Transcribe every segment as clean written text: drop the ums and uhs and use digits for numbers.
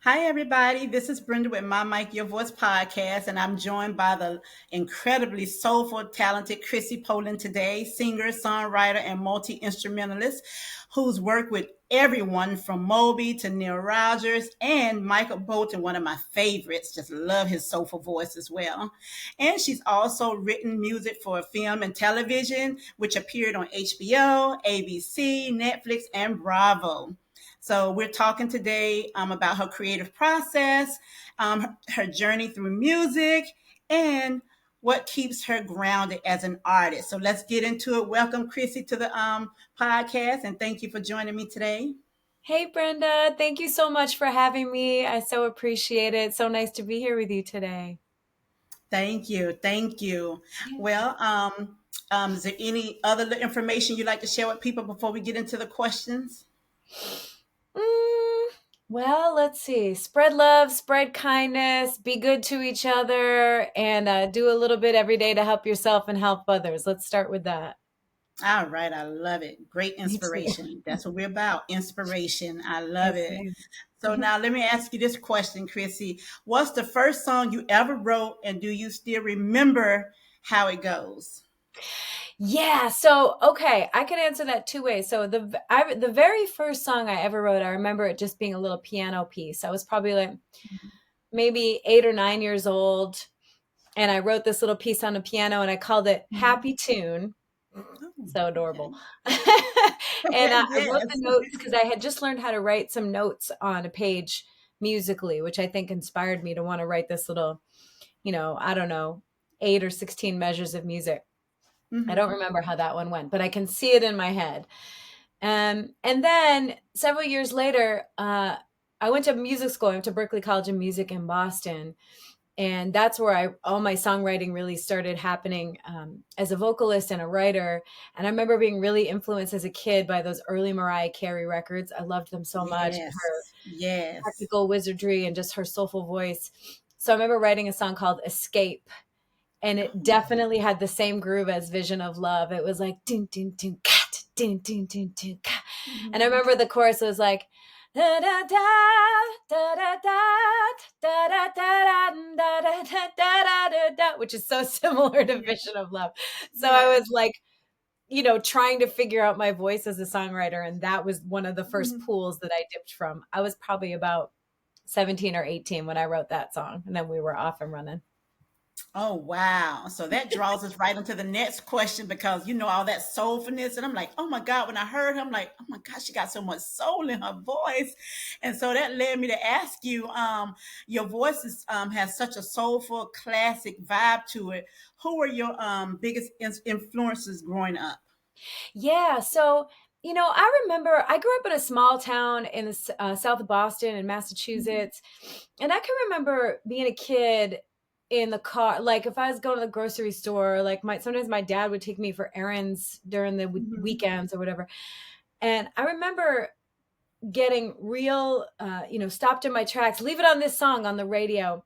Hi, everybody. This is Brenda with My Mic Your Voice podcast, and I'm joined by the incredibly soulful, talented Chrissi Poland today, singer, songwriter, and multi-instrumentalist who's worked with everyone from Moby to Nile Rodgers and Michael Bolton, one of my favorites. Just love his soulful voice as well. And she's also written music for film and television, which appeared on HBO, ABC, Netflix, and Bravo. So we're talking today about her creative process, her journey through music, and what keeps her grounded as an artist. So let's get into it. Welcome, Chrissi, to the podcast, and thank you for joining me today. Hey, Brenda. Thank you so much for having me. I so appreciate it. So nice to be here with you today. Thank you. Thank you. Yeah. Well, is there any other information you'd like to share with people before we get into the questions? Mm, well, let's see. Spread love, spread kindness, be good to each other, and do a little bit every day to help yourself and help others. Let's start with that. All right, I love it. Great Me too. inspiration. That's what we're about. Inspiration. I love Yes, it. ma'am. So now let me ask you this question, Chrissi. What's the first song you ever wrote, and do you still remember how it goes? Yeah, so okay, I can answer that two ways. So the very first song I ever wrote, I remember it just being a little piano piece. I was probably like maybe 8 or 9 years old, and I wrote this little piece on the piano, and I called it Mhm. Happy Tune. Oh, So okay. adorable. And I wrote the Yes. notes because I had just learned how to write some notes on a page musically, which I think inspired me to want to write this little, I don't know, 8 or 16 measures of music. I don't Hmm. remember how that one went, but I can see it in my head. And then several years later, I went to music school. I went to Berklee College of Music in Boston, and that's where all my songwriting really started happening, as a vocalist and a writer. And I remember being really influenced as a kid by those early Mariah Carey records. I loved them so much, and her Yes. Yes. technical wizardry and just her soulful voice. So I remember writing a song called Escape, and it Oh, definitely had the same groove as Vision of Love. It was like ding ding ding cat ding ding ding ding cat. And I mhm. remember the chorus was like da da da da da da da da da da da da da da da da, which is so similar to Yeah. Vision of Love. So I Yes. was like, trying to figure out my voice as a songwriter, and that was one of the first Mhm. pools that I dipped from. I was probably about 17 or 18 when I wrote that song, and then we were off and running. Oh, wow. So that draws us right into the next question because you know all that soulfulness. And I'm like, oh my God, when I heard her, I'm like, oh my God, she got so much soul in her voice. And so that led me to ask you, your voice has such a soulful, classic vibe to it. Who were your biggest influences growing up? Yeah. So, I remember I grew up in a small town in the south of Boston in Mhm. Massachusetts. And I can remember being a kid in the car, like if I was going to the grocery store, like sometimes my dad would take me for errands during the Mhm. weekends or whatever. And I remember getting real, stopped in my tracks, leave it on this song on the radio.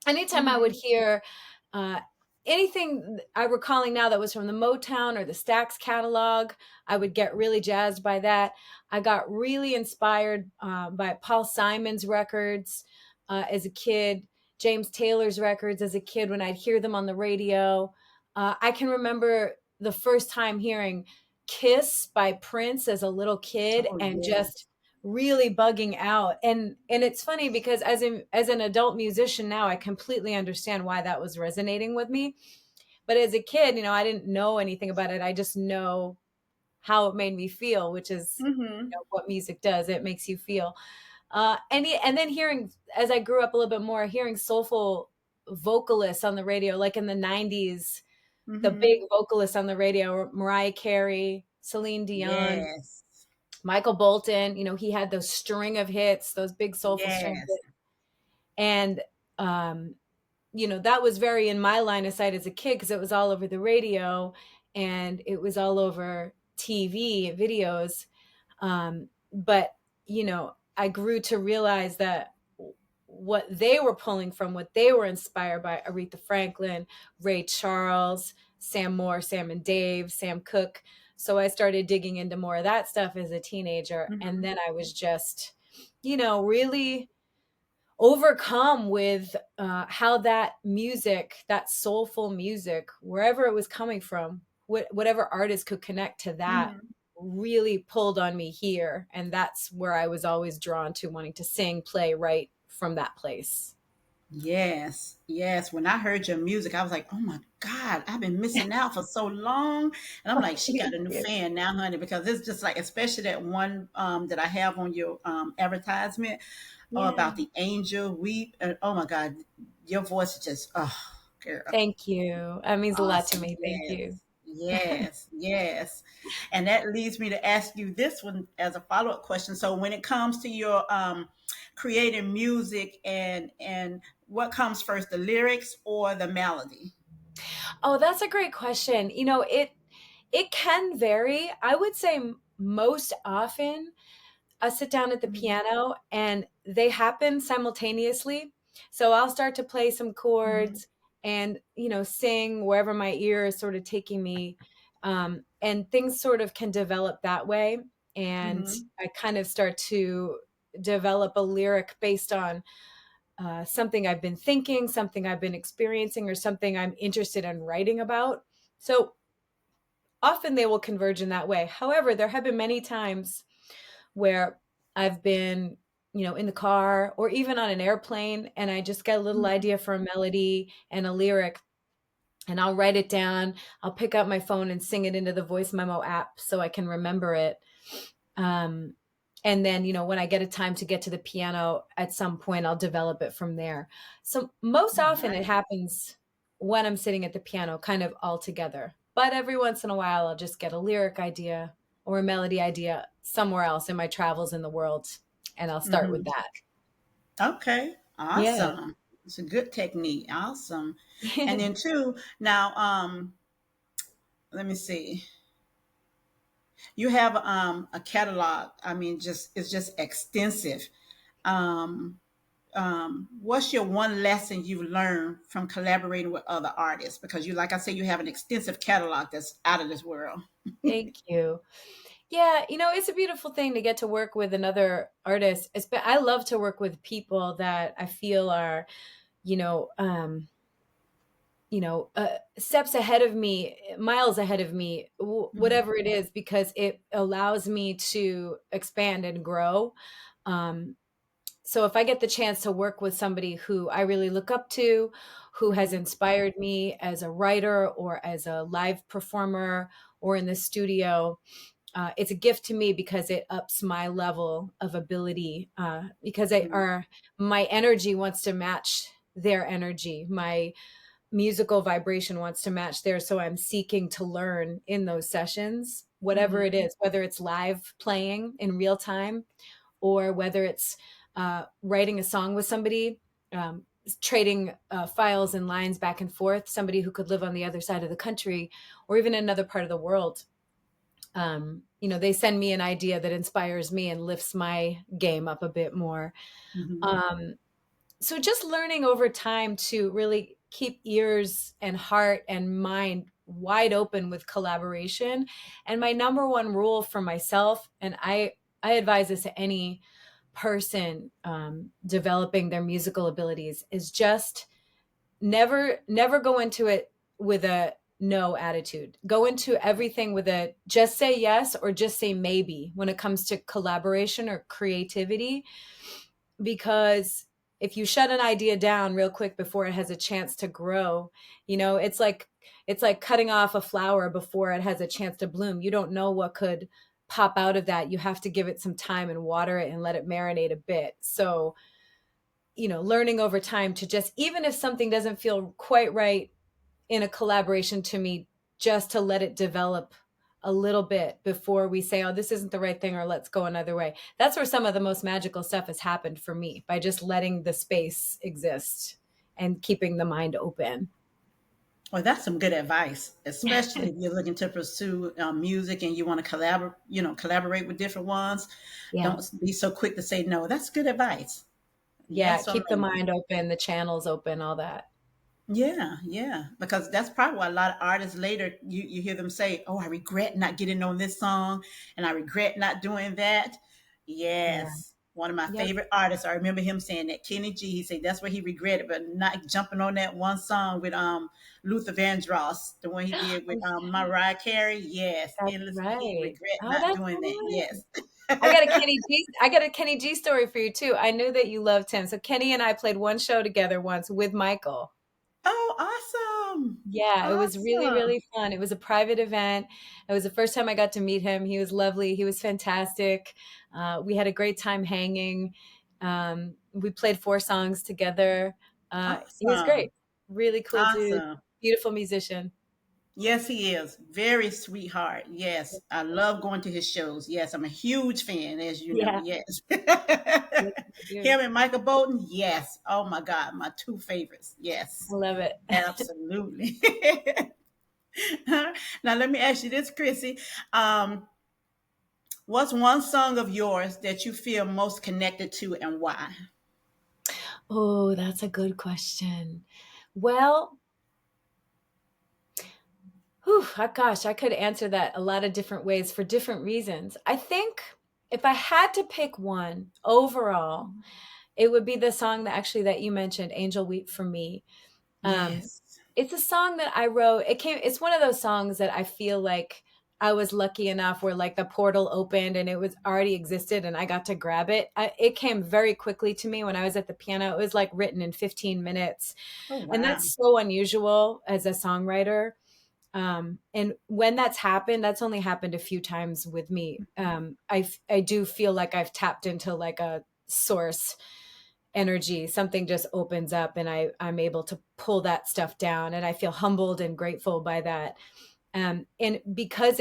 Anytime I would Mhm. hear uh, anything I'm recalling now that was from the Motown or the Stax catalog, I would get really jazzed by that. I got really inspired by Paul Simon's records as a kid, James Taylor's records as a kid when I'd hear them on the radio. I can remember the first time hearing Kiss by Prince as a little kid Oh, and yes. just really bugging out. And it's funny because as an adult musician now, I completely understand why that was resonating with me. But as a kid, I didn't know anything about it. I just know how it made me feel, which is, Mhm. what music does. It makes you feel. And then hearing, as I grew up a little bit more, hearing soulful vocalists on the radio, like in the 90s, the big Mhm. vocalists on the radio, Mariah Carey, Celine Dion, Yes. Michael Bolton. He had those string of hits, those big soulful string of Yes. hits. And, um, that was very in my line of sight as a kid because it was all over the radio and it was all over TV videos. But, I grew to realize that what they were pulling from, what they were inspired by, Aretha Franklin, Ray Charles, Sam Moore, Sam and Dave, Sam Cooke. So I started digging into more of that stuff as a teenager. And Mhm. then I was just, really overcome with how that music, that soulful music, wherever it was coming from, whatever artist could connect to that, Mhm. really pulled on me here. And that's where I was always drawn to, wanting to sing, play, write from that place. Yes, yes. When I heard your music, I was like, "Oh my God, I've been missing out for so long." And I'm Oh, like, "She got thank a new you. fan now, honey," because it's just like, especially that one that I have on your advertisement Yeah. about the angel weep. And oh my God, your voice is just, oh, girl, Thank you. That means a lot to awesome. me. Thank you. Yes, yes, yes. And that leads me to ask you this one as a follow up question. So, when it comes to your creating music, and what comes first, the lyrics or the melody? Oh, that's a great question. It can vary. I would say most often I sit down at the Mhm, piano and they happen simultaneously. So I'll start to play some mhm, chords and, sing wherever my ear is sort of taking me. And things sort of can develop that way. And mhm, I kind of start to develop a lyric based on something I've been thinking, something I've been experiencing, or something I'm interested in writing about. So often they will converge in that way. However, there have been many times where I've been, in the car or even on an airplane, and I just get a little mhm. idea for a melody and a lyric, and I'll write it down. I'll pick up my phone and sing it into the voice memo app so I can remember it. Um, and then, when I get a time to get to the piano at some point, I'll develop it from there. So most often it Right. happens when I'm sitting at the piano, kind of all together. But every once in a while, I'll just get a lyric idea or a melody idea somewhere else in my travels in the world, and I'll start with Mhm. that. Okay. Yeah. Awesome. It's a good technique. Awesome. And then two, now let me see. You have a catalog. I mean, just it's just extensive. Um, what's your one lesson you've learned from collaborating with other artists? Because you, like I say, you have an extensive catalog that's out of this world. Thank you. Yeah, it's a beautiful thing to get to work with another artist. I love to work with people that I feel are, you know, um, steps ahead of me, miles ahead of me, Mhm, whatever it is, because it allows me to expand and grow. Um, so if I get the chance to work with somebody who I really look up to, who has mhm, inspired me as a writer or as a live performer or in the studio, it's a gift to me because it ups my level of ability. Because mhm, my energy wants to match their energy. My musical vibration wants to match theirs. So I'm seeking to learn in those sessions, whatever it mhm, is, whether it's live playing in real time or whether it's writing a song with somebody, trading files and lines back and forth, somebody who could live on the other side of the country or even another part of the world. They send me an idea that inspires me and lifts my game up a bit more. mhm, Um, so just learning over time to really keep ears and heart and mind wide open with collaboration. And my number one rule for myself, and I advise this to any person developing their musical abilities, is just never go into it with a no attitude. Go into everything with a just say yes or just say maybe when it comes to collaboration or creativity, because if you shut an idea down real quick before it has a chance to grow, it's like cutting off a flower before it has a chance to bloom. You don't know what could pop out of that. You have to give it some time and water it and let it marinate a bit. So, learning over time to just, even if something doesn't feel quite right in a collaboration to me, just to let it develop a little bit before we say, oh, this isn't the right thing, or let's go another way. That's where some of the most magical stuff has happened for me, by just letting the space exist and keeping the mind open. well, that's some good advice, especially if you're looking to pursue music and you want to collaborate with different ones. Yeah. Don't be so quick to say no. That's good advice. Yeah. Yes or Keep the maybe. mind open, the channels open, all that. Yeah, yeah. Because that's probably why a lot of artists later you hear them say, "Oh, I regret not getting on this song, and I regret not doing that." Yeah. Yes. One of my Yep. favorite artists. I remember him saying that. Kenny G. He said that's what he regretted, but not jumping on that one song with Luther Vandross, the one he did with Oh, Mariah Carey. Yes, that's endless. He right. regret Oh, not that's doing so that. nice. Yes. I got a Kenny G story for you too. I knew that you loved him. So Kenny and I played one show together once with Michael. Oh, awesome! Yeah, it was really, Awesome! really fun. It was a private event. It was the first time I got to meet him. He was lovely. He was fantastic. We had a great time hanging. We played 4 songs together. He was Awesome! great. Really cool dude. Awesome! Beautiful musician. Yes, he is. Very sweetheart. Yes. I love going to his shows. Yes, I'm a huge fan, as you know. Yeah, Yes. yes, I do. Him and Michael Bolton. Yes. Oh my God. My two favorites. I Yes. love it. Absolutely. Now, let me ask you this, Chrissy. Um, what's one song of yours that you feel most connected to and why? Oh, that's a good question. Well, whew, gosh, I could answer that a lot of different ways for different reasons. I think if I had to pick one overall, it would be the song that you mentioned, Angel Weep for Me. Um, Yes. it's a song that I wrote. It's one of those songs that I feel like I was lucky enough where like the portal opened and it was already existed and I got to grab it. It came very quickly to me when I was at the piano. It was like written in 15 minutes. Oh, And wow. that's so unusual as a songwriter. And when that's happened, that's only happened a few times with me. I do feel like I've tapped into like a source energy. Something just opens up and I'm able to pull that stuff down, and I feel humbled and grateful by that. And because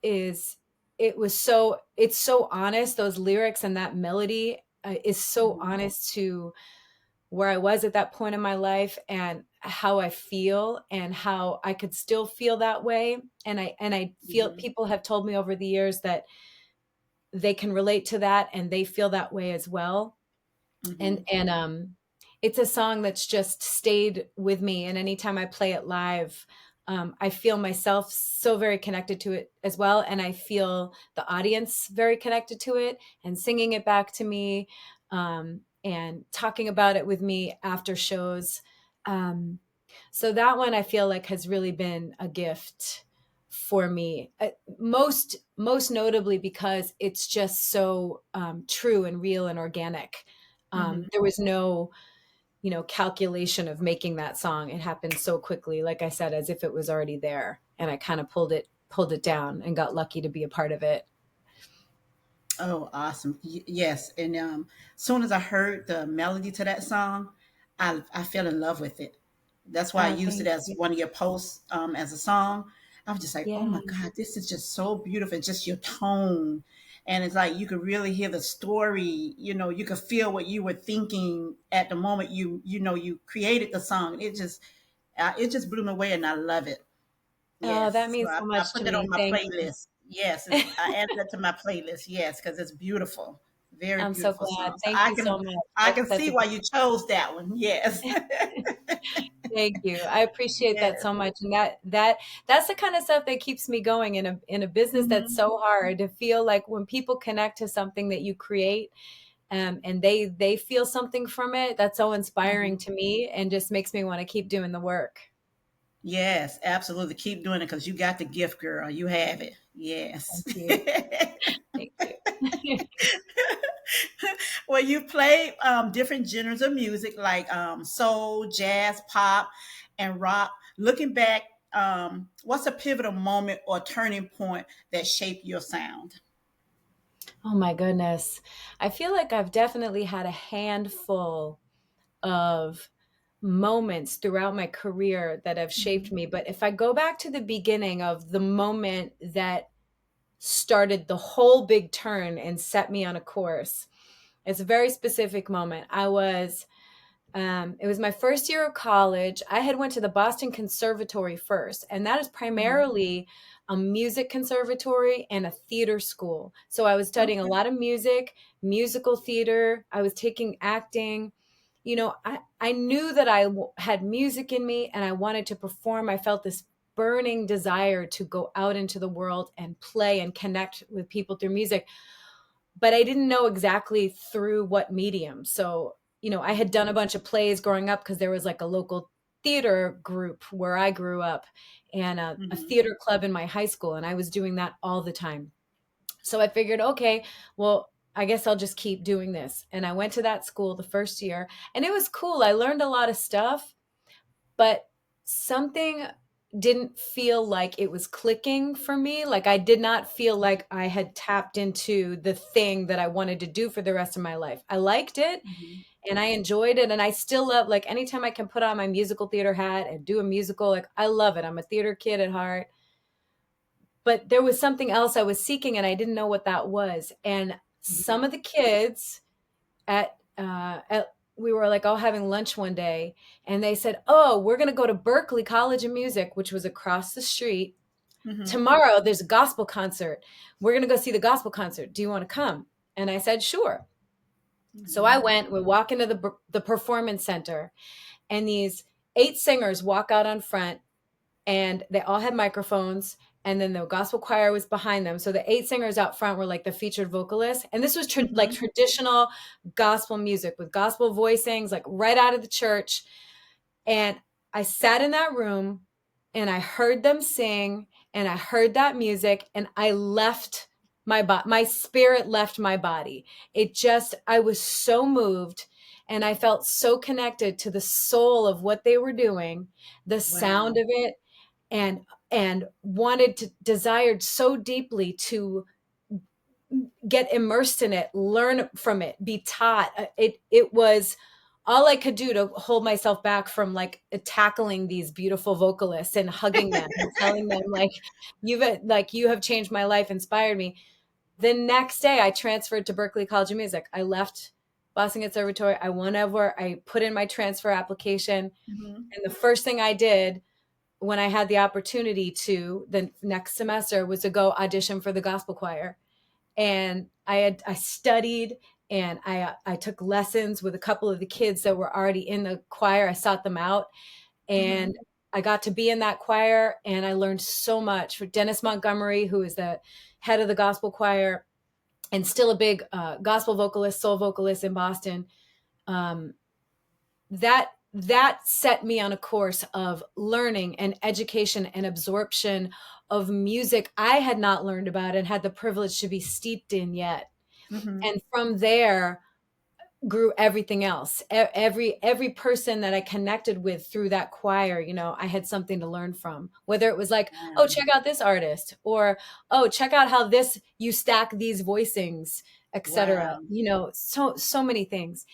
is, it's so honest. Those lyrics and that melody is so Mhm. honest to where I was at that point in my life and how I feel and how I could still feel that way. And I feel Mhm. people have told me over the years that they can relate to that and they feel that way as well. And it's a song that's just stayed with me. And anytime I play it live, I feel myself so very connected to it as well. And I feel the audience very connected to it and singing it back to me, and talking about it with me after shows. Um, so that one I feel like has really been a gift for me, most notably because it's just so true and real and organic. Mhm. There was no, calculation of making that song. It happened so quickly, like I said, as if it was already there. And I kind of pulled it down and got lucky to be a part of it. Oh, awesome. Yes. And soon as I heard the melody to that song, I fell in love with it. That's why I Oh, used it thank as you. one of your posts as a song. I was just like, oh Yeah. my God, this is just so beautiful. Just your tone. And it's like you could really hear the story. You could feel what you were thinking at the moment you created the song. It just blew me away and I love it. Oh, that Yes. So means I, so I much put to that on me. my Thank you. playlist. Yes. I added that to my playlist. Yes, because it's beautiful. Very I'm so beautiful glad. song. So Thank I you so can much. I can That's see a why you chose that one. Yes. Thank you. I appreciate that Yes. so much. And that's the kind of stuff that keeps me going in a business that's Hmm. so hard, to feel like when people connect to something that you create, and they feel something from it, that's so inspiring Hmm. to me and just makes me want to keep doing the work. Yes, absolutely. Keep doing it because you got the gift, girl. You have it. Yes. Thank you. Thank you. Well, you play different genres of music like soul, jazz, pop, and rock. Looking back, what's a pivotal moment or turning point that shaped your sound? Oh my goodness. I feel like I've definitely had a handful of moments throughout my career that have shaped Mhm. me. But if I go back to the beginning of the moment that started the whole big turn and set me on a course, it's a very specific moment. It was my first year of college. I had went to the Boston Conservatory first, and that is Mhm. primarily a music conservatory and a theater school. So I was studying a Okay. lot of music, musical theater. I was taking acting. I knew that had music in me and I wanted to perform. I felt this burning desire to go out into the world and play and connect with people through music. but I didn't know exactly through what medium. So, I had done a bunch of plays growing up because there was like a local theater group where I grew up, and a Mm-hmm. theater club in my high school. And I was doing that all the time. So I figured, okay, well, I guess I'll just keep doing this. And I went to that school the first year, and it was cool. I learned a lot of stuff, but something didn't feel like it was clicking for me. Like I did not feel like I had tapped into the thing that I wanted to do for the rest of my life. I liked it Mm-hmm. and I enjoyed it. And I still love, like, anytime I can put on my musical theater hat and do a musical, like, I love it. I'm a theater kid at heart. But there was something else I was seeking and I didn't know what that was. And some of the kids at we were like all having lunch one day, and they said, "Oh, we're going to go to Berkeley College of Music," which was across the street. Mm-hmm. "Tomorrow there's a gospel concert. We're going to go see the gospel concert. Do you want to come?" And I said, "Sure." So I Mm-hmm. went. We walk into the performance center, and these 8 singers walk out on front, and they all had microphones, and then the gospel choir was behind them. So the 8 singers out front were like the featured vocalists, and this was like Mm-hmm. traditional gospel music with gospel voicings, like right out of the church. And I sat in that room and I heard them sing and I heard that music, and I left my spirit left my body. I was so moved, and I felt so connected to the soul of what they were doing, the sound Wow. of it, and desired so deeply to get immersed in it, learn from it, be taught. It was all I could do to hold myself back from like tackling these beautiful vocalists and hugging them and telling them you have changed my life, inspired me. The next day I transferred to Berklee College of Music. I left Boston Conservatory. I went over, I put in my transfer application, Mm-hmm. and the first thing I did when I had the opportunity to the next semester was to go audition for the gospel choir. And I studied, and I took lessons with a couple of the kids that were already in the choir. I sought them out, and Mm-hmm. I got to be in that choir, and I learned so much. For Dennis Montgomery, who is the head of the gospel choir and still a big gospel vocalist, soul vocalist in Boston, um, that set me on a course of learning and education and absorption of music I had not learned about and had the privilege to be steeped in yet. Mm-hmm. And from there grew everything else. Every person that I connected with through that choir, I had something to learn from. Whether it was like, "Oh, Wow. check out this artist," or, "Oh, check out how this you stack these voicings," etc. Wow. So many things.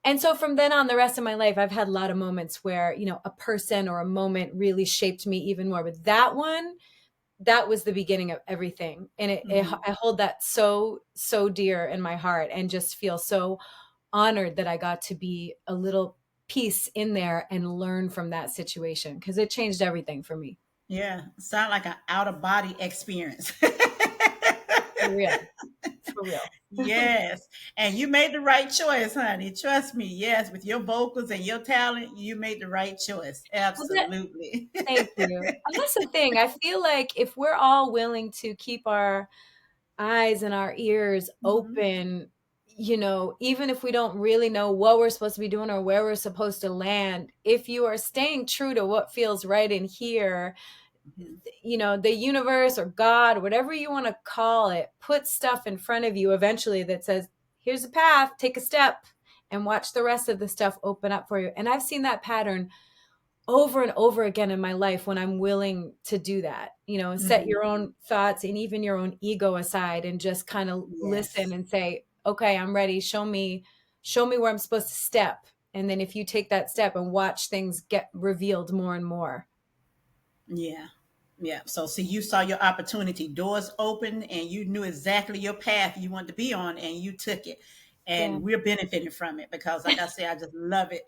And so from then on, the rest of my life, I've had a lot of moments where, a person or a moment really shaped me even more. But that was the beginning of everything. And Mm-hmm. I hold that so, so dear in my heart, and just feel so honored that I got to be a little piece in there and learn from that situation, because it changed everything for me. Yeah. Sound like an out of body experience. For real. For real. Yes. And you made the right choice, honey. Trust me. Yes. With your vocals and your talent, you made the right choice. Well, Absolutely. thank you. And that's the thing. I feel like if we're all willing to keep our eyes and our ears Mm-hmm. open, even if we don't really know what we're supposed to be doing or where we're supposed to land, if you are staying true to what feels right in here, Mm-hmm. the universe or God, whatever you want to call it, put stuff in front of you eventually that says, "Here's a path, take a step," and watch the rest of the stuff open up for you. And I've seen that pattern over and over again in my life when I'm willing to do that, set Mm-hmm. your own thoughts and even your own ego aside and just kind of listen Yes. and say, "Okay, I'm ready. Show me where I'm supposed to step." And then if you take that step and watch things get revealed more and more. Yeah. Yeah. So, see, you saw your opportunity, doors open, and you knew exactly your path you wanted to be on, and you took it. Yeah. And we're benefiting from it because, like I said, I just love it.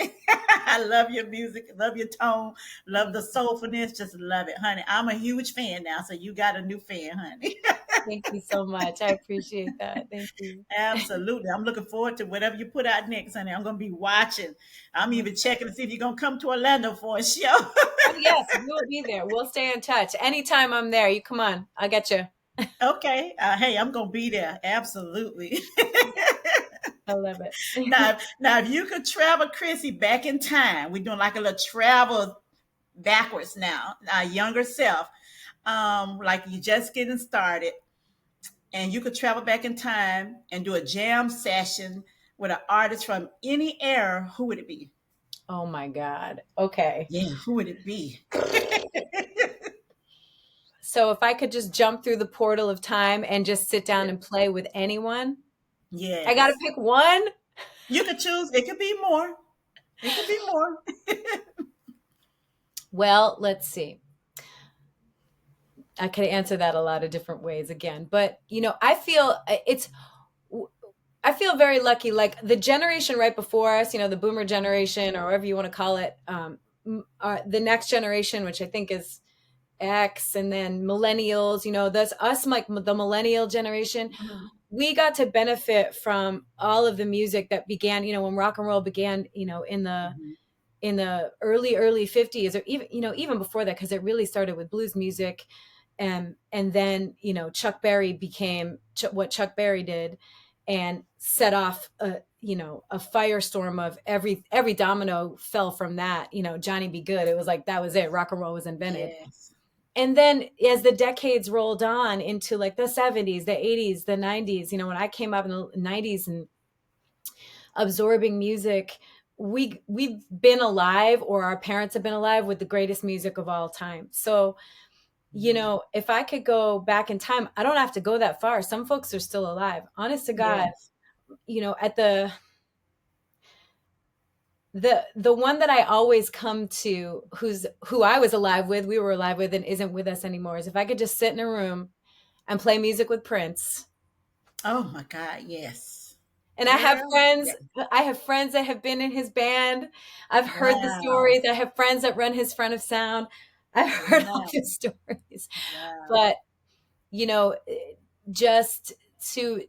I love your music, love your tone, love the soulfulness, just love it, honey. I'm a huge fan now, so you got a new fan, honey. Thank you so much. I appreciate that. Thank you. Absolutely. I'm looking forward to whatever you put out next, honey. I'm going to be watching. I'm even checking to see if you're going to come to Orlando for a show. Oh, yes, we'll be there. We'll stay in touch. Anytime I'm there, you come on. I'll get you. Okay. Hey, I'm gonna be there. Absolutely. I love it. Now, if you could travel Chrissy back in time, we're doing like a little travel backwards now. Our younger self, like you just getting started, and you could travel back in time and do a jam session with an artist from any era. Who would it be? Oh my God. Okay. Yeah, who would it be? So if I could just jump through the portal of time and just sit down and play with anyone, I got to Yes, pick one. you could choose. It could be more. It could be more. Well, let's see. I could answer that a lot of different ways again, but I feel very lucky. Like the generation right before us, the boomer generation or whatever you want to call it, the next generation, which I think is X, and then millennials, that's us, like the millennial generation. Mhm. We got to benefit from all of the music that began, when rock and roll began, Mhm. in the early 50s, or even before that, because it really started with blues music. And then, Chuck Berry became what Chuck Berry did and set off a firestorm of every domino fell from that. Johnny Be Good. It was like, that was it. Rock and roll was invented. Yes. And then as the decades rolled on into like the 70s, the 80s, the 90s, when I came up in the 90s and absorbing music, we've been alive, or our parents have been alive with the greatest music of all time. So, if I could go back in time, I don't have to go that far. Some folks are still alive. Honest to God, Yes. at the one that I always come to, who I was alive with, we were alive with, and isn't with us anymore, is if I could just sit in a room and play music with Prince. Oh my God. Yes. And Girl. Yes. I have friends that have been in his band. I've heard the Wow. stories. I have friends that run his Front of Sound. I've heard all Wow. the stories. Wow. But, you know, just to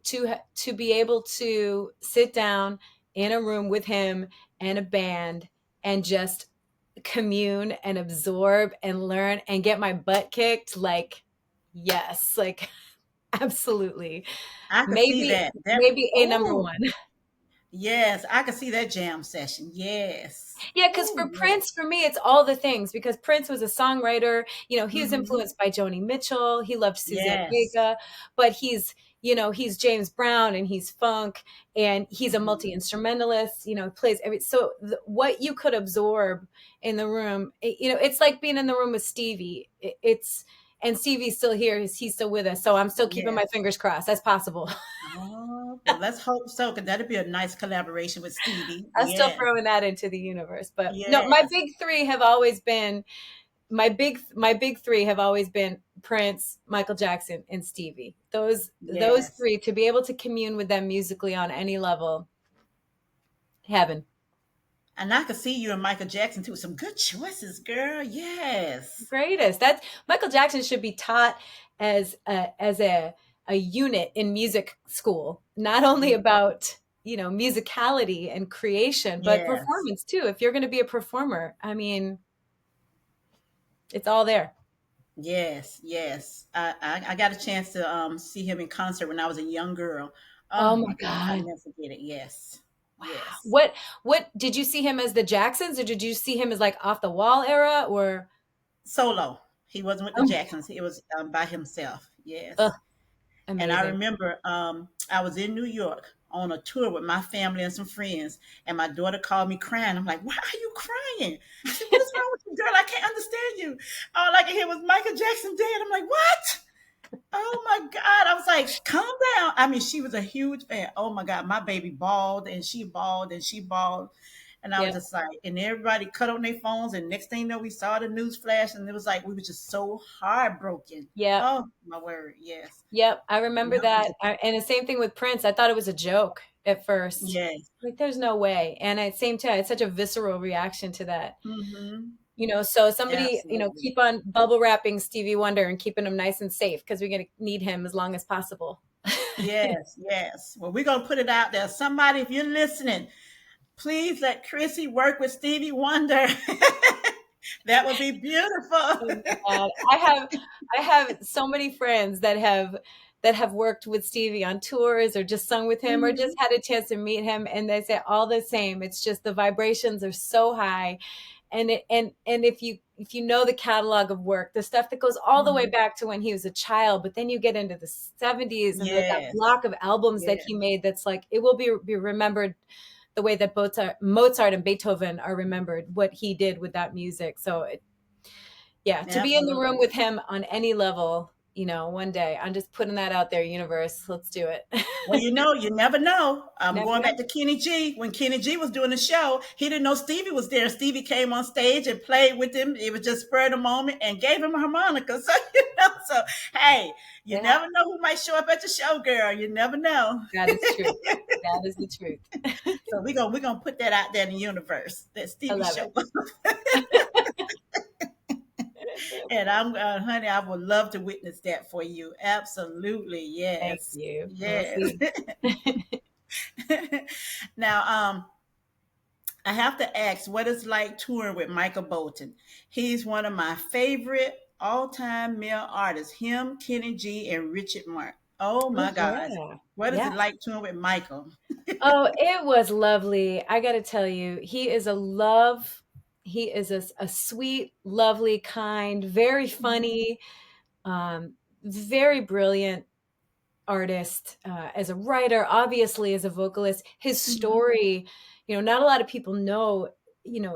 be able to sit down in a room with him and a band and just commune and absorb and learn and get my butt kicked, like, yes, like, absolutely. I could see Maybe that. That. maybe a number Oh. one. Yes, I could see that jam session. Yes. Yeah, because Oh for yes. Prince, for me, it's all the things. Because Prince was a songwriter. He was Hmm. influenced by Joni Mitchell. He loved Suzanne Yes. Vega, but he's James Brown, and he's funk, and he's a Mhm. multi-instrumentalist. Plays every. So what you could absorb in the room, it's like being in the room with Stevie. And Stevie's still here. He's still with us. So I'm still keeping my Yes. fingers crossed. That's possible. Oh, well, let's hope so, because that'd be a nice collaboration with Stevie. I'm still Yes. throwing that into the universe. But no, Yes. my big three have always been Prince, Michael Jackson, and Stevie. Those Yes. three, to be able to commune with them musically on any level, heaven. And I could see you and Michael Jackson too. Some good choices, girl. Yes. Greatest. That Michael Jackson should be taught as a unit in music school, not only about musicality and creation, but Yes. performance too. If you're going to be a performer, I mean, it's all there. Yes. Yes. I got a chance to see him in concert when I was a young girl. Oh Oh my my goodness, I'll God. never forget it. Yes. Wow. Yes. What did you see him as, the Jacksons, or did you see him as like off the wall era, or Solo. He wasn't with the oh my Jacksons. It was by himself. God, Yes. And I amazing. remember I was in New York on a tour with my family and some friends, and my daughter called me crying. I'm like, "Why are you crying?" I said, "What is wrong with you, girl? I can't understand you." All I could hear was Michael Jackson dead. I'm like, "What?" Oh my God. I was like, "Calm down." I mean, she was a huge fan. Oh my God. My baby bawled and she bawled and she bawled. And I was Yep. just like, and everybody cut on their phones. And next thing you know, we saw the news flash, and it was like, we were just so heartbroken. Yep. Oh my word. Yes. Yep. I remember That was that. just, And the same thing with Prince. I thought it was a joke at first. yes. Like, there's no way. And at the same time, it's such a visceral reaction to that. Hmm. So somebody, Absolutely. keep on bubble wrapping Stevie Wonder and keeping him nice and safe, because we're going to need him as long as possible. Yes. Yes. Well, we're going to put it out there. Somebody, if you're listening, please let Chrissy work with Stevie Wonder. That would be beautiful. Oh my God. I have so many friends that have worked with Stevie on tours or just sung with him or just Mhm. had a chance to meet him, and they say all the same. It's just the vibrations are so high. And if you know the catalog of work, the stuff that goes all the way Mhm. back to when he was a child, but then you get into the 70s and that Yes. block of albums that Yes. he made, that's like it will be remembered the way that Mozart and Beethoven are remembered, what he did with that music. So yeah, to be in the room Absolutely. with him on any level, one day. I'm just putting that out there, universe. Let's do it. Well, you never know. I'm Never going know. back to Kenny G. When Kenny G was doing the show, he didn't know Stevie was there. Stevie came on stage and played with him. It was just spur of the moment and gave him a harmonica. So, so hey, you Yeah, never know who might show up at the show, girl. You never know. that is true. That is the truth. So we're gonna put that out there in the universe that I Stevie love show it. up. And I'm, honey, I would love to witness that for you. Absolutely, Thank yes, you. We'll yes. see. Now, I have to ask, what it's like touring with Michael Bolton? He's one of my favorite all-time male artists. Him, Kenny G, and Richard Mark. Oh Oh my God, yeah. what is Yeah. it like touring with Michael? Oh, it was lovely. I got to tell you, he is a love. He is a sweet, lovely, kind, very funny, um, very brilliant artist, as a writer, obviously as a vocalist. His Mhm. story, not a lot of people know,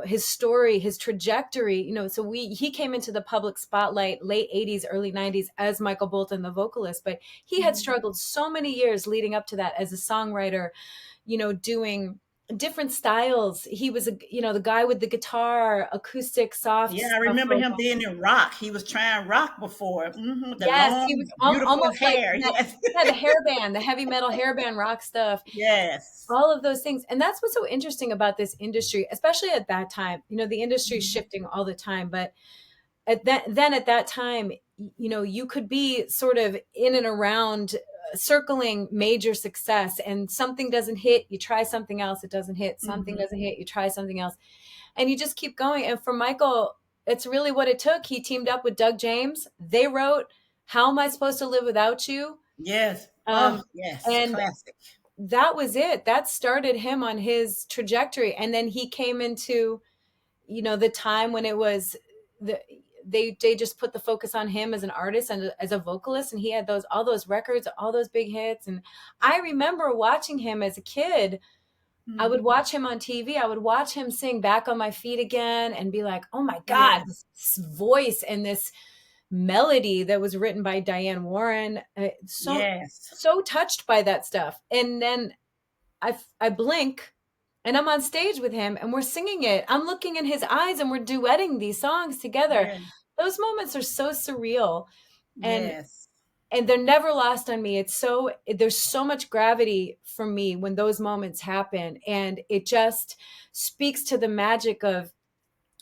his story, his trajectory, so he came into the public spotlight late 80s, early 90s as Michael Bolton, the vocalist, but he had Mhm. struggled so many years leading up to that as a songwriter, doing different styles. He was the guy with the guitar, acoustic, Yeah, soft I remember him vocal. being in rock. He was trying rock before. The Yes, he long, was beautiful almost like hair. that. Yes, Yeah, the hairband, the heavy metal hairband rock stuff, yes. all of those things. And that's what's so interesting about this industry, especially at that time. The industry is Mhm. shifting all the time, but at that time, you could be sort of in and around, circling major success, and something doesn't hit, you try something else, it doesn't hit, something Mhm. doesn't hit, you try something else, and you just keep going. And for Michael, it's really what it took. He teamed up with Doug James. They wrote "How Am I Supposed to Live Without You?" Yes. Oh, um, yes. and Classic. that was it. That started him on his trajectory. And then he came into, the time when it was the they just put the focus on him as an artist and as a vocalist, and he had all those records, all those big hits. And I remember watching him as a kid. I would Mhm. watch him on TV. I would watch him sing "Back on My Feet Again" and be like, "Oh my God, Yes. this voice and this melody that was written by Diane Warren." So Yes. so touched by that stuff. And then I blink and I'm on stage with him and we're singing it. I'm looking in his eyes and we're duetting these songs together. Yeah. Those moments are so surreal, and Yes. they're never lost on me. There's so much gravity for me when those moments happen, and it just speaks to the magic of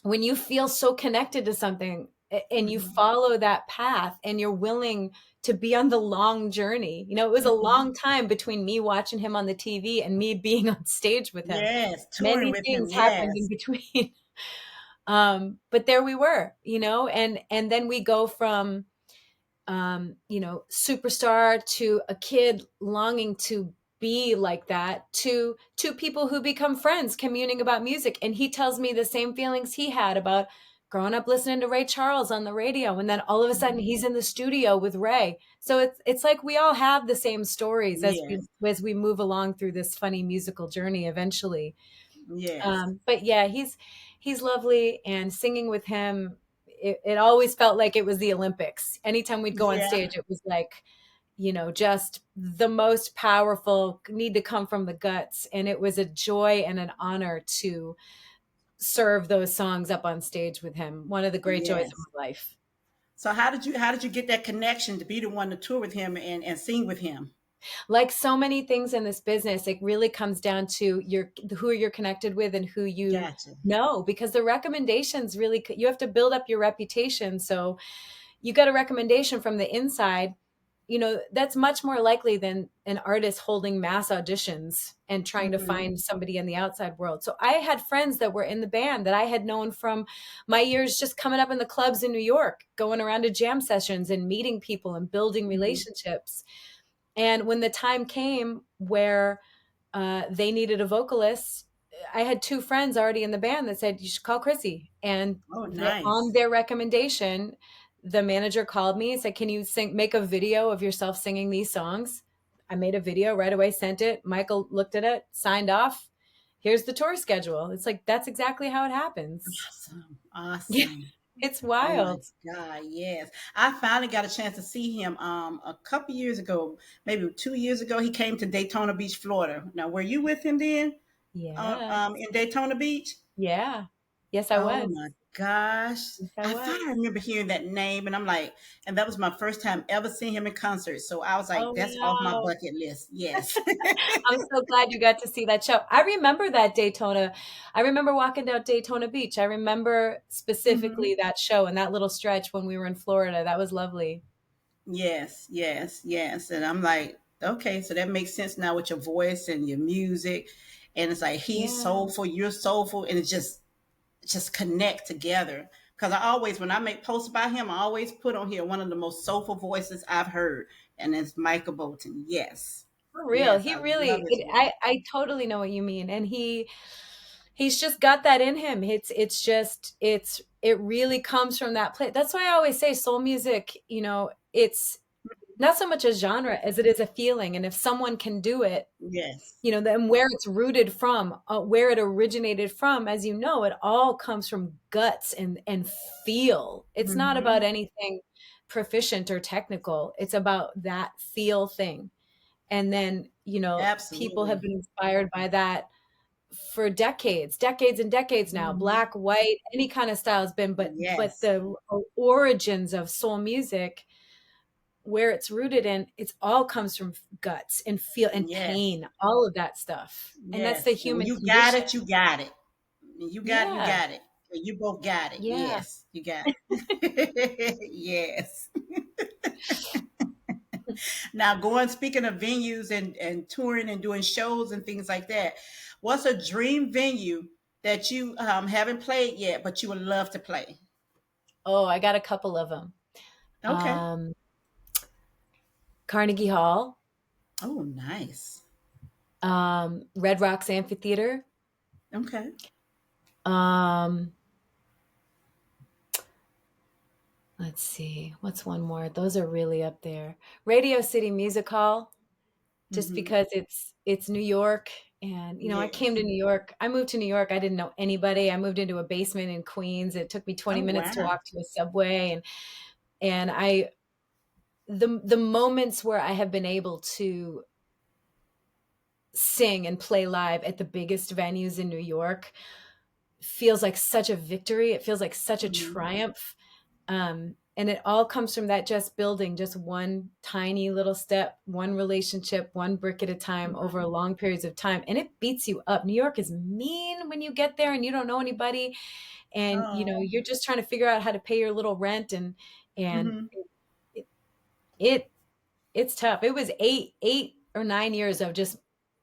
when you feel so connected to something, and you Mhm. follow that path and you're willing to be on the long journey. It was a Mhm. long time between me watching him on the TV and me being on stage with him. Yes. Touring Many with him. things happened in Yes. between. But there we were, and then we go from, superstar to a kid longing to be like that, to people who become friends communing about music. And he tells me the same feelings he had about growing up listening to Ray Charles on the radio, and then all of a sudden Mhm. he's in the studio with Ray. So it's like we all have the same stories as we Yes. as we move along through this funny musical journey eventually. Yes. But yeah, he's lovely, and singing with him, it always felt like it was the Olympics. Anytime we'd go on Yeah. stage, it was like, just the most powerful, need to come from the guts. And it was a joy and an honor to serve those songs up on stage with him. One of the great joys of Yes. my life. So how did you get that connection to be the one to tour with him and sing with him? Like so many things in this business, it really comes down to who you're connected with and who you Gotcha. know, because the recommendations really, you have to build up your reputation. So you got a recommendation from the inside, that's much more likely than an artist holding mass auditions and trying to Mhm. find somebody in the outside world. So I had friends that were in the band that I had known from my years just coming up in the clubs in New York, going around to jam sessions and meeting people and building Mhm. relationships. And when the time came where they needed a vocalist, I had two friends already in the band that said, you should call Chrissy. And Oh, on nice. their recommendation, the manager called me and said, can you make a video of yourself singing these songs? I made a video right away, sent it. Michael looked at it, signed off. Here's the tour schedule. It's like, that's exactly how it happens. Awesome. Yeah, Awesome. it's Oh my wild. God, yes. I finally got a chance to see him a couple years ago, maybe 2 years ago. He came to Daytona Beach, Florida. Now, were you with him then Yes. in Daytona Beach? Yeah. Yes, I Oh was. my gosh. Yes, I I was. thought I remember hearing that name, and I'm like, and that was my first time ever seeing him in concert. So I was like, Oh, that's off my wow. bucket list. Yes. I'm so glad you got to see that show. I remember that Daytona. I remember walking down Daytona Beach. I remember Hmm. specifically that show and that little stretch when we were in Florida. That was lovely. Yes, yes, yes. And I'm like, okay, so that makes sense now with your voice and your music. And it's like he's Yeah. soulful, you're soulful, and it just connect together. Because I always, when I make posts about him, I always put on here one of the most soulful voices I've heard, and it's Michael Bolton. Yes, For real. yes, He I love really his voice. I totally know what you mean. And he's just got that in him. It's just it really comes from that place. That's why I always say soul music, it's not so much a genre as it is a feeling. And if someone can do it, Yes. then where it's rooted from, where it originated from, as you know, it all comes from guts and feel. It's not about Hmm. anything proficient or technical. It's about that feel thing. And then, people have Absolutely. been inspired by that for decades and decades now. Hmm. Black, white, any kind of style has been, but Yes. the origins of soul music, where it's rooted in, it's all comes from guts and feel and Yes. pain, all of that stuff. And that's the Yes. And when human you got condition. it, you got it. You Yeah. got it. You both got it. Yeah. Yes, you got it. Yes. Now, going speaking of venues and touring and doing shows and things like that, what's a dream venue that you haven't played yet, but you would love to play? Oh, I got a couple of them. Okay. Um, Carnegie Hall, Oh, nice. Red Rocks Amphitheater. Okay. Um, let's see, what's one more? Those are really up there. Radio City Music Hall, just Hmm. because it's New York. And I came Yes. to New York. I moved to New York. I didn't know anybody. I moved into a basement in Queens. It took me 20 Oh, minutes to wow. walk to a subway. And I the moments where I have been able to sing and play live at the biggest venues in New York feels like such a victory. It feels like such a Hmm. triumph. And it all comes from that, just building just one tiny little step, one relationship, one brick at a time over Right. long periods of time. And it beats you up. New York is mean when you get there and you don't know anybody. And Oh. you're just trying to figure out how to pay your little rent, and Hmm. it, it it's tough. It was 8 or 9 years of just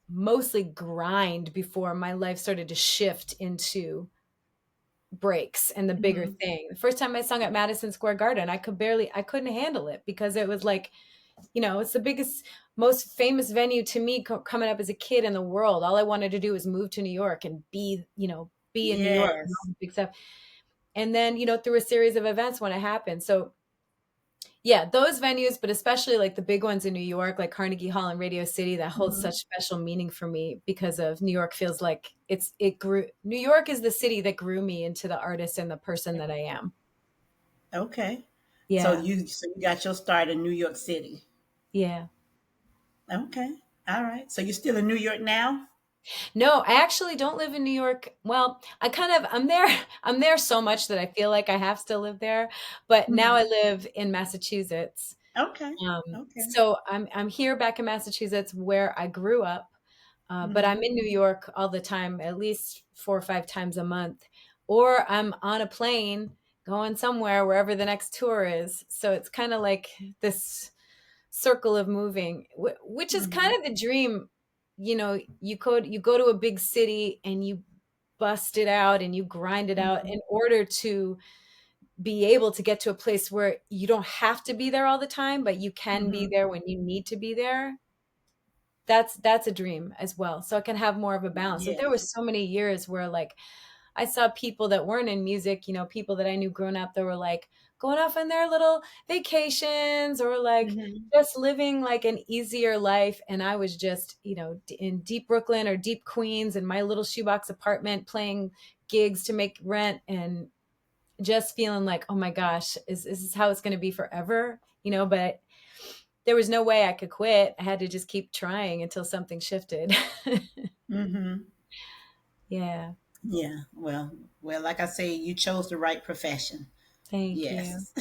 mostly grind before my life started to shift into breaks and the bigger Hmm. thing. The first time I sung at Madison Square Garden, I couldn't handle it, because it was like, it's the biggest, most famous venue to me, coming up as a kid in the world. All I wanted to do was move to New York and be in New York and all Yes. the big stuff. And then, through a series of events when it happened. So yeah, those venues, but especially like the big ones in New York, like Carnegie Hall and Radio City, that holds Hmm. such special meaning for me, because of New York feels like it grew. New York is the city that grew me into the artist and the person that I am. Okay. So Yeah. you got your start in New York City. Yeah. Okay. All right. So you're still in New York now? No, I actually don't live in New York. Well, I'm there. I'm there so much that I feel like I have to live there. But now I Hmm. live in Massachusetts. Okay. Okay. So I'm here back in Massachusetts where I grew up. But I'm Hmm. in New York all the time, at least 4 or 5 times a month, or I'm on a plane going somewhere, wherever the next tour is. So it's kind of like this circle of moving, which is kind of the dream. You go to a big city and you bust it out and you grind it out in order to be able to get to a place where you don't have to be there all the time, but you can be there when you need to be there. That's a dream as well. So I can have more of a balance. Like there were Yes. so many years where like I saw people that weren't in music, people that I knew growing up that were like going off on their little vacations or like Hmm. just living like an easier life. And I was just, in deep Brooklyn or deep Queens in my little shoebox apartment playing gigs to make rent and just feeling like, oh my gosh, is this how it's going to be forever? But there was no way I could quit. I had to just keep trying until something shifted. Hmm. Yeah. Yeah. Well, like I say, you chose the right profession. Thank you. Yes.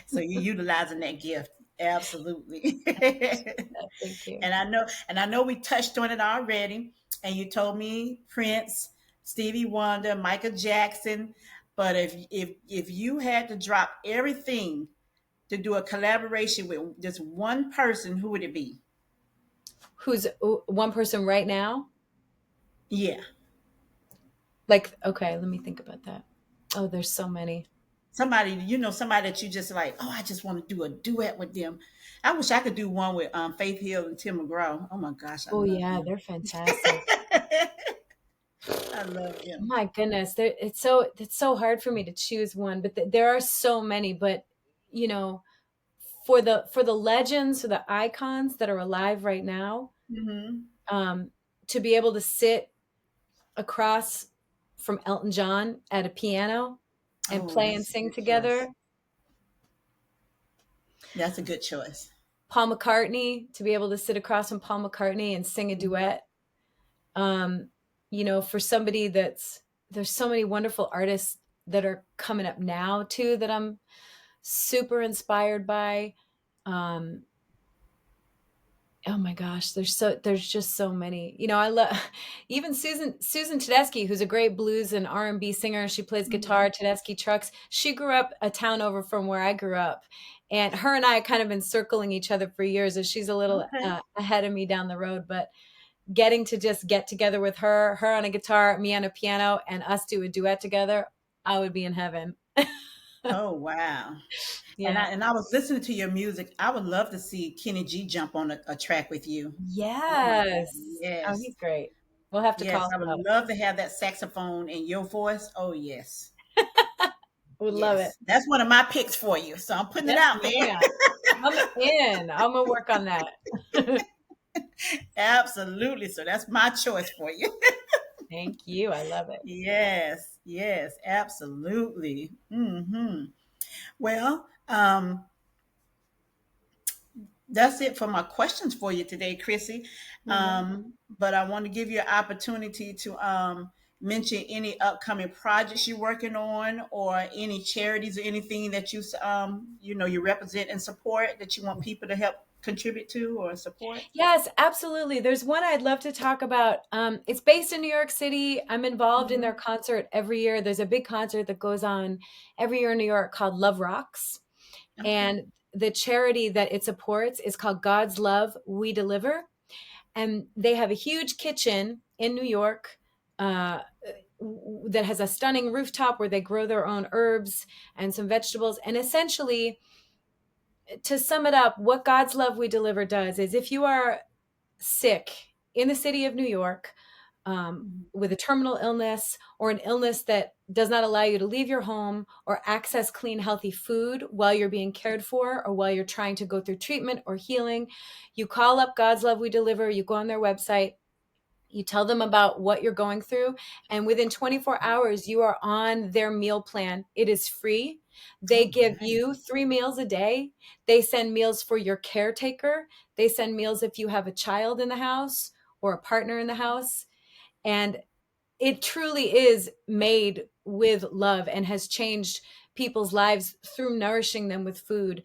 So you're utilizing that gift. Absolutely. Thank you. And I know we touched on it already. And you told me Prince, Stevie Wonder, Michael Jackson. But if you had to drop everything to do a collaboration with just one person, who would it be? Who's one person right now? Yeah. Like, okay, let me think about that. Oh, there's so many. Somebody that you just like, oh, I just want to do a duet with them. I wish I could do one with Faith Hill and Tim McGraw. Oh my gosh, I Oh love yeah, them. they're fantastic. I love them. My goodness, it's so hard for me to choose one, but there are so many. But you know, for the legends, for the icons that are alive right now, Hmm. um, to be able to sit across from Elton John at a piano and Oh, play and that's a sing good choice. together, That's a good choice. Paul McCartney, to be able to sit across from Paul McCartney and sing a duet. um for somebody there's so many wonderful artists that are coming up now too that I'm super inspired by. um oh my gosh, there's just so many. I love even Susan Tedeschi, who's a great blues and R&B singer. She plays Hmm. guitar, Tedeschi Trucks. She grew up a town over from where I grew up, and her and I kind of been circling each other for years, as she's a little Okay. ahead of me down the road. But getting to just get together with her on a guitar, me on a piano, and us do a duet together, I would be in heaven. Oh wow. And Yeah. I was listening to your music. I would love to see Kenny G jump on a track with you. Oh my God. Yes. Oh, Yes. he's great. We'll have to Yes. call I him would up. love to have that saxophone in your voice. Oh yes. Would love it. Yes. That's one of my picks for you. So I'm putting it Yes, out there. ma'am. I'm in. I'm gonna work on that. Absolutely. So that's my choice for you. Thank you. I love it. Yes. Yes. Absolutely. Well, that's it for my questions for you today, Chrissy. Mhm. But I want to give you an opportunity to mention any upcoming projects you're working on, or any charities or anything that you represent and support that you want people to help contribute to or support. Yes, absolutely. There's one I'd love to talk about. It's based in New York City. I'm involved in their Hmm. concert every year. There's a big concert that goes on every year in New York called Love Rocks. Okay. And the charity that it supports is called God's Love We Deliver. And they have a huge kitchen in New York, that has a stunning rooftop where they grow their own herbs and some vegetables. And essentially, to sum it up, what God's Love We Deliver does is, if you are sick in the city of New York, with a terminal illness or an illness that does not allow you to leave your home or access clean, healthy food while you're being cared for or while you're trying to go through treatment or healing, you call up God's Love We Deliver, you go on their website, you tell them about what you're going through, and within 24 hours, you are on their meal plan. It is free. They Oh, give nice. you 3 meals a day. They send meals for your caretaker. They send meals if you have a child in the house or a partner in the house. And it truly is made with love and has changed people's lives through nourishing them with food.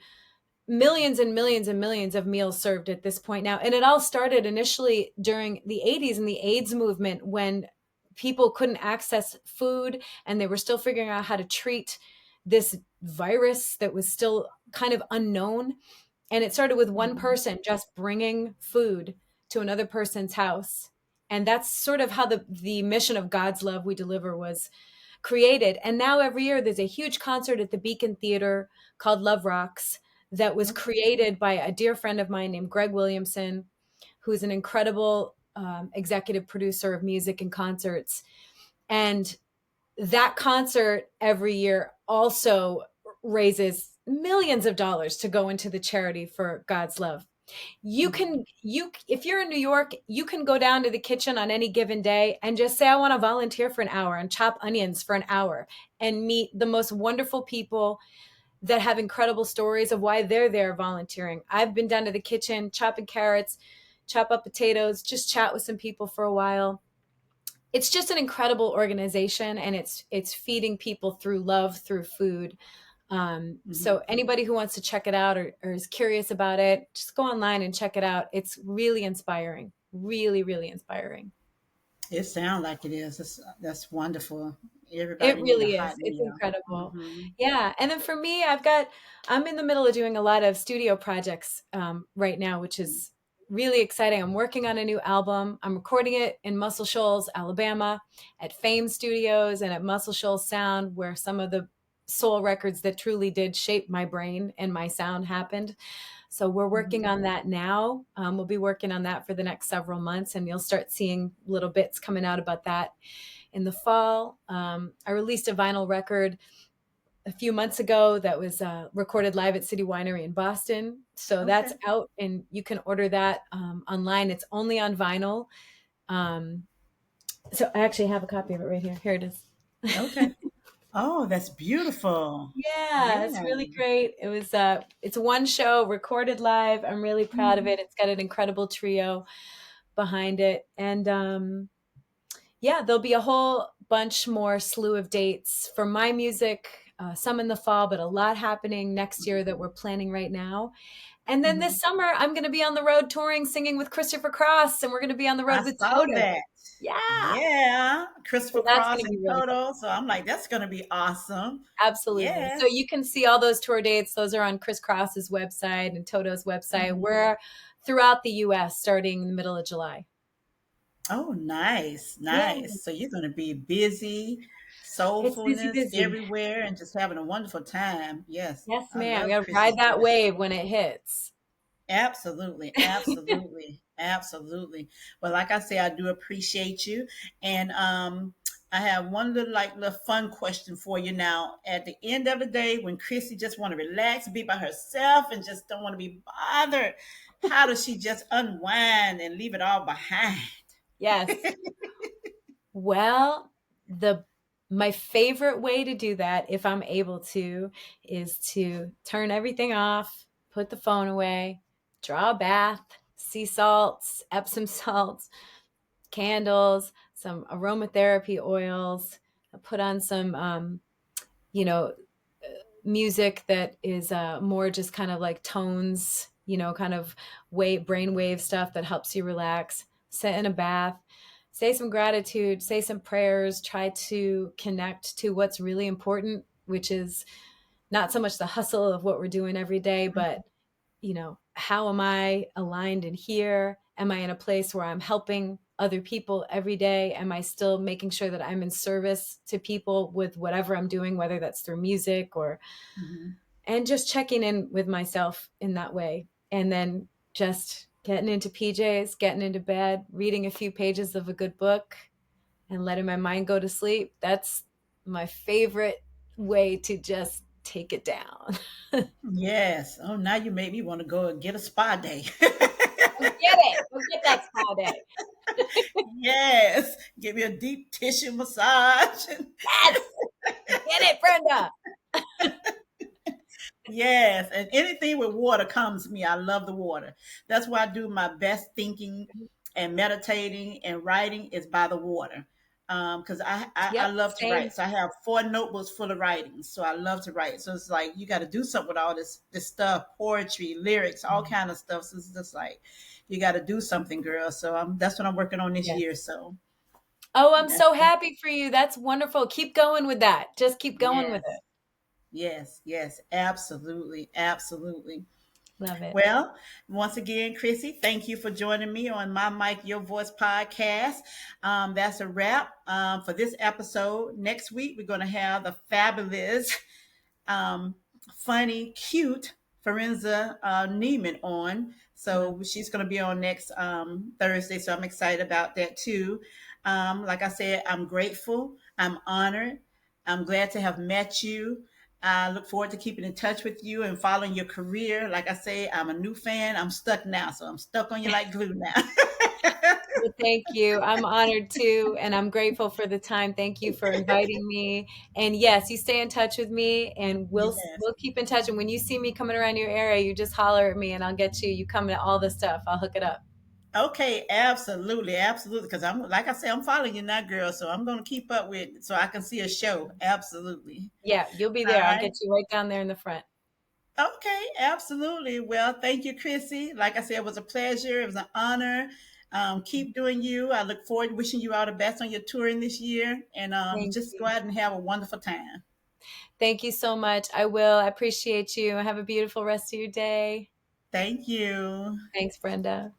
Millions and millions and millions of meals served at this point now. And it all started initially during the 80s and the AIDS movement, when people couldn't access food and they were still figuring out how to treat this virus that was still kind of unknown. And it started with one Mhm. person just bringing food to another person's house. And that's sort of how the mission of God's Love We Deliver was created. And now every year there's a huge concert at the Beacon Theater called Love Rocks that was Okay. created by a dear friend of mine named Greg Williamson, who's an incredible executive producer of music and concerts. And that concert every year also raises millions of dollars to go into the charity for God's love. You Mhm. can you if you're in New York, you can go down to the kitchen on any given day and just say I want to volunteer for an hour and chop onions for an hour and meet the most wonderful people that have incredible stories of why they're there volunteering. I've been down to the kitchen chopping carrots, chop up potatoes, just chat with some people for a while. It's just an incredible organization, and it's feeding people through love, through food. Mhm. So anybody who wants to check it out, or is curious about it, just go online and check it out. It's really inspiring, really, really inspiring. It sounds like it is. That's wonderful. It Everybody need a really is. hot It's meal. incredible. Mhm. Yeah. And then for me, I'm in the middle of doing a lot of studio projects right now, which is really exciting. I'm working on a new album. I'm recording it in Muscle Shoals, Alabama, at Fame Studios and at Muscle Shoals Sound, where some of the soul records that truly did shape my brain and my sound happened. So we're working Mhm. on that now. We'll be working on that for the next several months, and you'll start seeing little bits coming out about that in the fall. I released a vinyl record a few months ago that was recorded live at City Winery in Boston. So that's Okay. out, and you can order that online. It's only on vinyl. Um, so I actually have a copy of it right here. Here it is. Okay. Oh, that's beautiful. Yeah, it's Yeah. really great. It's one show recorded live. I'm really proud of Mhm. it. It's got an incredible trio behind it. And yeah, there'll be a whole bunch more slew of dates for my music, some in the fall, but a lot happening next year that we're planning right now. And then Mhm. this summer, I'm going to be on the road touring, singing with Christopher Cross, and we're going to be on the I road with saw Toto. that. Yeah. Yeah. So Christopher that's going Cross to be and really fun. Toto. So I'm like, that's gonna be awesome. Absolutely. So Yes. you can see all those tour dates. Those are on Chris Cross's website and Toto's website. Mhm. We're throughout the US starting in the middle of July. Oh, nice, Yeah. nice. So you're gonna be busy, It's busy, soulfulness busy. everywhere, and just having a wonderful time. Yes, Yes, I ma'am. We love got to ride Chrissy's that voice. wave when it hits. Absolutely, absolutely, absolutely. Well, like I say, I do appreciate you, and I have one little fun question for you now. At the end of the day, when Chrissy just want to relax, be by herself, and just don't want to be bothered, how does she just unwind and leave it all behind? Yes. Well, the my favorite way to do that, if I'm able to, is to turn everything off, put the phone away, draw a bath, sea salts, Epsom salts, candles, some aromatherapy oils, put on some you know, music that is more just kind of like tones, kind of brainwave stuff that helps you relax. Sit in a bath, say some gratitude, say some prayers, try to connect to what's really important, which is not so much the hustle of what we're doing every day, but how am I aligned in here? Am I in a place where I'm helping other people every day? Am I still making sure that I'm in service to people with whatever I'm doing, whether that's through music or, Mhm. and just checking in with myself in that way. And then just getting into PJs, getting into bed, reading a few pages of a good book, and letting my mind go to sleep. That's my favorite way to just take it down. Yes. Oh, now you made me want to go and get a spa day. Go get it. Go get that spa day. Yes. Give me a deep tissue massage. Yes. Get it, Brenda. Yes. And anything with water comes to me. I love the water. That's why I do my best thinking and meditating and writing is by the water. Because I Yep. love to Same. write. So I have 4 notebooks full of writing. So I love to write. So it's like you got to do something with all this stuff, poetry, lyrics, all kind of stuff. So it's just like you got to do something, girl. So that's what I'm working on this year. Yes. So Oh, I'm that's so happy for you. That's wonderful. Keep going with that. Just keep going with yes, it. yes, yes, absolutely, absolutely. Love it. Well, once again, Chrissy, thank you for joining me on My Mic, Your Voice podcast. That's a wrap for this episode. Next week, we're going to have the fabulous, um, funny, cute Forenza Neiman on. Love So she's going to be on next Thursday. So I'm excited about that too. Like I said, I'm grateful. I'm honored. I'm glad to have met you. I look forward to keeping in touch with you and following your career. Like I say, I'm a new fan. I'm stuck now. So I'm stuck on you like glue now. Well, thank you. I'm honored too, and I'm grateful for the time. Thank you for inviting me. And yes, you stay in touch with me, and Yes. we'll keep in touch. And when you see me coming around your area, you just holler at me, and I'll get you. You come to all the stuff. I'll hook it up. Okay, absolutely, absolutely. Because I'm like I say, I'm following you now, girl. So I'm going to keep up with it so I can see a show. Absolutely. Yeah, you'll be All there. I'll right. get you right down there in the front. Okay, absolutely. Well, thank you, Chrissy. Like I said, it was a pleasure. It was an honor. Keep doing you. I look forward to wishing you all the best on your touring this year. And Thank just go you. out and have a wonderful time. Thank you so much. I will. I appreciate you. Have a beautiful rest of your day. Thank you. Thanks, Brenda.